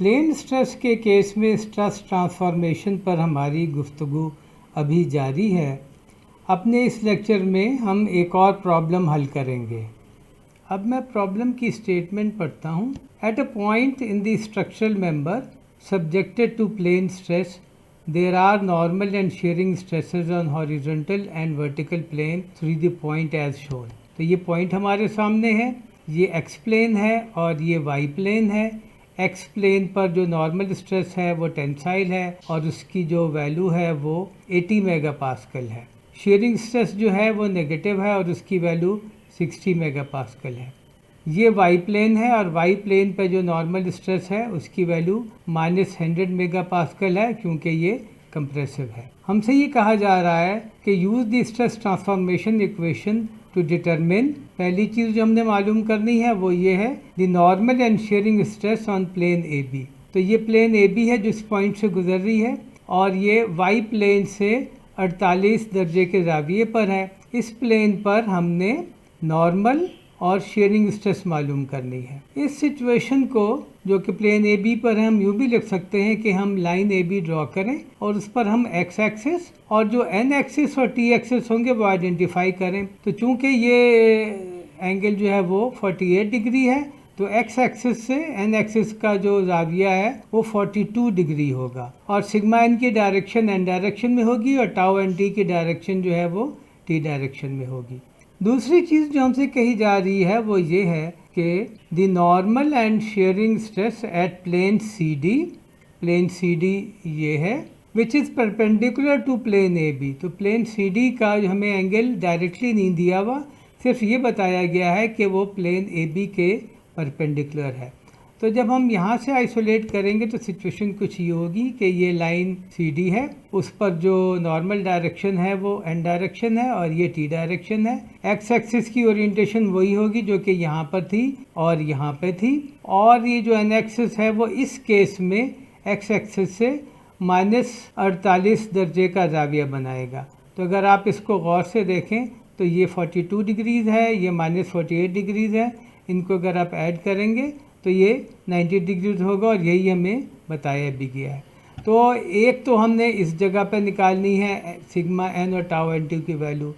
Plane stress के case में stress transformation पर हमारी गुफ्तगू अभी जारी है। अपने इस लेक्चर में हम एक और प्रॉब्लम हल करेंगे। अब मैं प्रॉब्लम की स्टेटमेंट पढ़ता हूँ। At a point in the structural member subjected to plane stress, there are normal and shearing stresses on horizontal and vertical plane through the point as shown। तो ये पॉइंट हमारे सामने है, ये एक्स प्लेन है और ये वाई प्लेन है। एक्स प्लेन पर जो नॉर्मल स्ट्रेस है वो टेंसाइल है और उसकी जो वैल्यू है वो 80 मेगापास्कल है। शेयरिंग स्ट्रेस जो है वो नेगेटिव है और उसकी वैल्यू 60 मेगापास्कल है। ये वाई प्लेन है और वाई प्लेन पे जो नॉर्मल स्ट्रेस है उसकी वैल्यू -100 मेगापास्कल है क्योंकि ये कंप्रेसिव है। हमसे ये कहा जा रहा है कि use the stress transformation equation two determine. पहली चीज़ जो हमने मालूम करनी है वो ये है the normal and shearing stress on plane A B. तो ये प्लेन ए बी है जो इस पॉइंट से गुजर रही है और ये वाई प्लेन से 48 दर्जे के ज़ाविये पर है। इस प्लेन पर हमने नॉर्मल और शेयरिंग स्ट्रेस मालूम करनी है। इस सिचुएशन को जो कि प्लेन ए बी पर है हम यूँ भी लिख सकते हैं कि हम लाइन ए बी ड्रॉ करें और उस पर हम एक्स एक्सिस और जो एन एक्सिस और टी एक्सिस होंगे वो आइडेंटिफाई करें। तो चूंकि ये एंगल जो है वो 48 डिग्री है तो एक्स एक्सिस से एन एक्सिस का जो जाविया है वो 42 डिग्री होगा और सिग्मा एन की डायरेक्शन एन डायरेक्शन में होगी और टाउ एन टी की डायरेक्शन जो है वो टी डायरेक्शन में होगी। दूसरी चीज़ जो हमसे कही जा रही है वो ये है कि the normal and shearing stress at plane C D ये है which is perpendicular to plane A B. तो प्लेन सी डी का जो हमें एंगल डायरेक्टली नहीं दिया हुआ, सिर्फ ये बताया गया है कि वो प्लेन ए बी के परपेंडिकुलर है। तो जब हम यहाँ से आइसोलेट करेंगे तो सिचुएशन कुछ ये होगी कि ये लाइन सी डी है, उस पर जो नॉर्मल डायरेक्शन है वो एन डायरेक्शन है और ये टी डायरेक्शन है। एक्स एक्सिस की ओरिएंटेशन वही होगी जो कि यहाँ पर थी और यहाँ पे थी और ये जो एन एक्सिस है वो इस केस में एक्स एक्सिस से -48 दर्जे का जाविया बनाएगा। तो अगर आप इसको गौर से देखें तो ये 42 डिग्रीज़ है, ये -48 डिग्रीज़ है। इनको अगर आप ऐड करेंगे तो ये 90 डिग्री होगा और यही हमें बताया भी गया है। तो एक तो हमने इस जगह पे निकालनी है सिग्मा एन और टाउ एन टी की वैल्यू।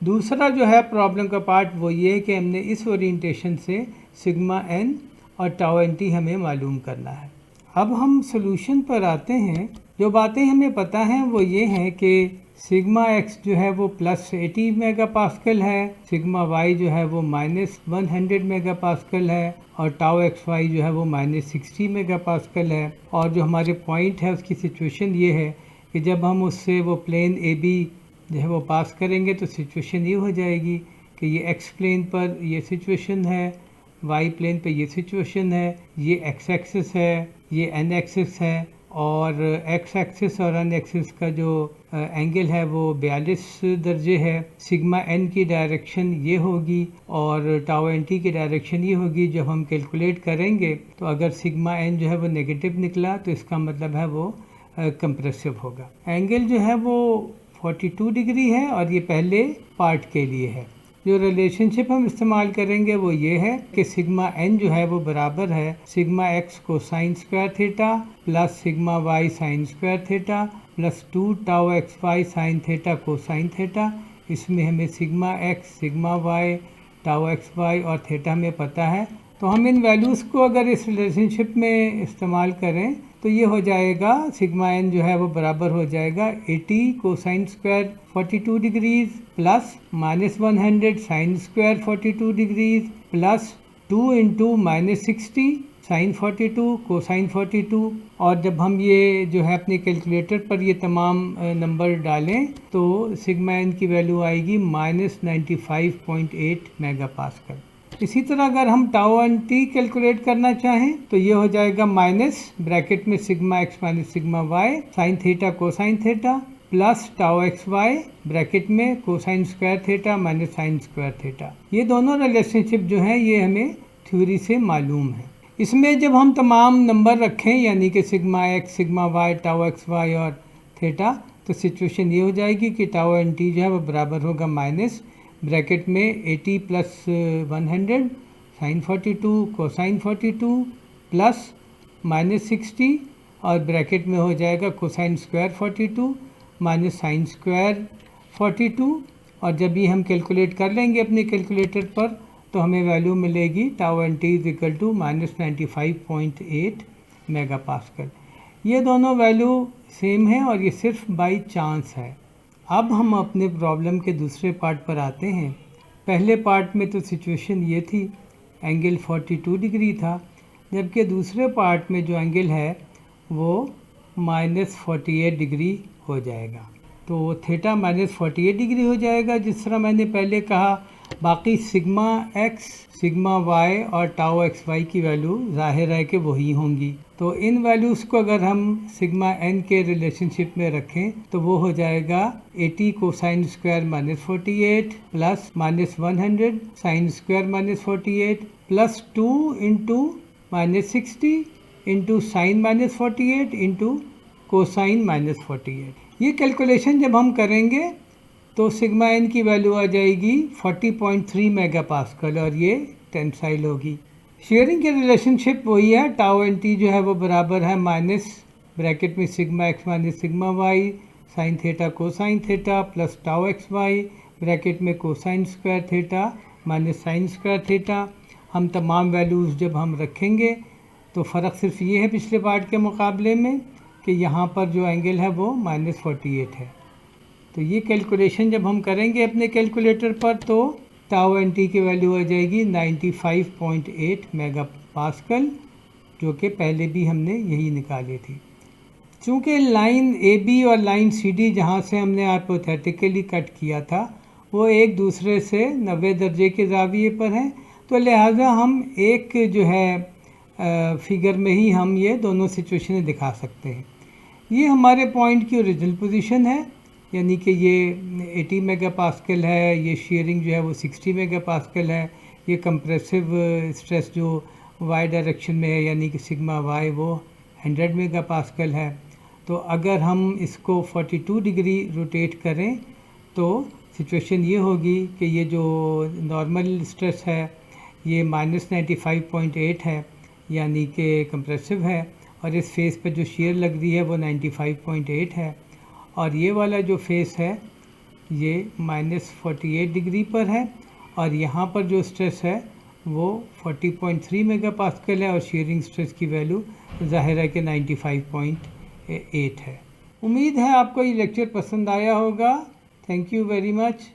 दूसरा जो है प्रॉब्लम का पार्ट वो ये है कि हमने इस ओरिएंटेशन से सिग्मा एन और टाउ एन टी हमें मालूम करना है। अब हम सोल्यूशन पर आते हैं। जो बातें हमें पता हैं वो ये हैं कि सिग्मा एक्स जो है वो +80 मेगापास्कल है, सिग्मा वाई जो है वो -100 मेगापास्कल है और टाउ एक्स वाई जो है वो -60 मेगापास्कल है। और जो हमारे पॉइंट है उसकी सिचुएशन ये है कि जब हम उससे वो प्लेन ए बी जो है वो पास करेंगे तो सिचुएशन ये हो जाएगी कि ये एक्स प्लेन पर ये सिचुएशन है, वाई प्लेन पे ये सिचुएशन है, ये एक्स एक्सिस है, ये एन एक्सिस है और एक्स एक्सिस और एन एक्सिस का जो एंगल है वो 42 दर्जे है। सिग्मा एन की डायरेक्शन ये होगी और टाउ एन टी की डायरेक्शन ये होगी। जब हम कैलकुलेट करेंगे तो अगर सिग्मा एन जो है वो नेगेटिव निकला तो इसका मतलब है वो कंप्रेसिव होगा। एंगल जो है वो 42 डिग्री है और ये पहले पार्ट के लिए है। जो रिलेशनशिप हम इस्तेमाल करेंगे वो ये है कि सिग्मा एन जो है वो बराबर है sigma x cosine square theta plus sigma y sine square theta plus 2 tau x y sine theta cosine theta. इसमें हमें sigma x, sigma y, tau x y और थीटा हमें पता है। तो हम इन वैल्यूज़ को अगर इस रिलेशनशिप में इस्तेमाल करें तो ये हो जाएगा सिग्मा एन जो है वो बराबर हो जाएगा 80 cosine square 42 degrees plus -100 sine square 42 degrees plus 2 into -60 sine 42 cosine 42। और जब हम ये जो है अपने कैलकुलेटर पर ये तमाम नंबर डालें तो सिग्मा एन की वैल्यू आएगी -95.8 मेगापास्कल। इसी तरह अगर हम टाउ एन टी कैलकुलेट करना चाहें तो ये हो जाएगा माइनस ब्रैकेट में sigma x minus sigma y sine theta cosine theta plus tau x y bracket में cosine square theta minus sine square theta. ये दोनों रिलेशनशिप जो हैं ये हमें थ्योरी से मालूम है। इसमें जब हम तमाम नंबर रखें यानी कि sigma x, sigma y, tau x y और थीटा तो सिचुएशन ये हो जाएगी कि टाउ एन टी जो है वो बराबर होगा माइनस ब्रैकेट में 80 प्लस 100 साइन 42 कोसाइन 42 प्लस -60 और ब्रैकेट में हो जाएगा cosine square 42 minus sine square 42। और जब ये हम कैलकुलेट कर लेंगे अपने कैलकुलेटर पर तो हमें वैल्यू मिलेगी tau n t is equal to -95.8 mega pascal. ये दोनों वैल्यू सेम है और ये सिर्फ बाई चांस है। अब हम अपने प्रॉब्लम के दूसरे पार्ट पर आते हैं। पहले पार्ट में तो सिचुएशन ये थी, एंगल 42 डिग्री था, जबकि दूसरे पार्ट में जो एंगल है वो -48 डिग्री हो जाएगा। तो थीटा -48 डिग्री हो जाएगा जिस तरह मैंने पहले कहा। बाकी सिग्मा एक्स, सिग्मा वाई और टाउ एक्स वाई की वैल्यू जाहिर है कि वही होंगी। तो इन वैल्यूज़ को अगर हम सिग्मा एन के रिलेशनशिप में रखें तो वो हो जाएगा 80 cosine square -48 plus -100 sine square -48 plus 2 into -60 into sine -48 into cosine -48। ये कैलकुलेशन जब हम करेंगे तो सिग्मा एन की वैल्यू आ जाएगी 40.3 मेगा पास्कल और ये टेंसाइल होगी। शेयरिंग के रिलेशनशिप वही है, टाउ एन टी जो है वो बराबर है माइनस ब्रैकेट में sigma x minus sigma y sine theta cosine theta plus tau x y bracket में cosine square theta minus sine square theta. हम तमाम वैल्यूज़ जब हम रखेंगे तो फ़र्क सिर्फ ये है पिछले पार्ट के मुकाबले में कि यहाँ पर जो एंगल है वो -48 है। तो ये कैलकुलेशन जब हम करेंगे अपने कैलकुलेटर पर तो टाउ एन टी की वैल्यू आ जाएगी 95.8 मेगा पास्कल, जो कि पहले भी हमने यही निकाली थी। चूँकि लाइन ए बी और लाइन सी डी जहाँ से हमने हाइपोथेटिकली कट किया था वो एक दूसरे से 90 दर्जे के ज़ाविये पर हैं, तो लिहाजा हम एक जो है फिगर में ही हम ये दोनों सिचुएशनें दिखा सकते हैं। ये हमारे पॉइंट की ओरिजिनल पोजीशन है, यानी कि ये 80 मेगा पास्कल है, ये शेयरिंग जो है वो 60 मेगा पास्कल है, ये कंप्रेसिव स्ट्रेस जो वाई डायरेक्शन में है यानी कि सिग्मा वाई वो 100 मेगा पास्कल है। तो अगर हम इसको 42 डिग्री रोटेट करें तो सिचुएशन ये होगी कि ये जो नॉर्मल स्ट्रेस है ये -95.8 है यानी कि कंप्रेसिव है, और इस फेस पे जो शेयर लग रही है वो 95.8 है, और ये वाला जो फेस है ये -48 डिग्री पर है, और यहाँ पर जो स्ट्रेस है वो 40.3 मेगा पास्कल है और शेयरिंग स्ट्रेस की वैल्यू ज़ाहिर है कि 95.8 है। उम्मीद है आपको ये लेक्चर पसंद आया होगा। Thank you very much.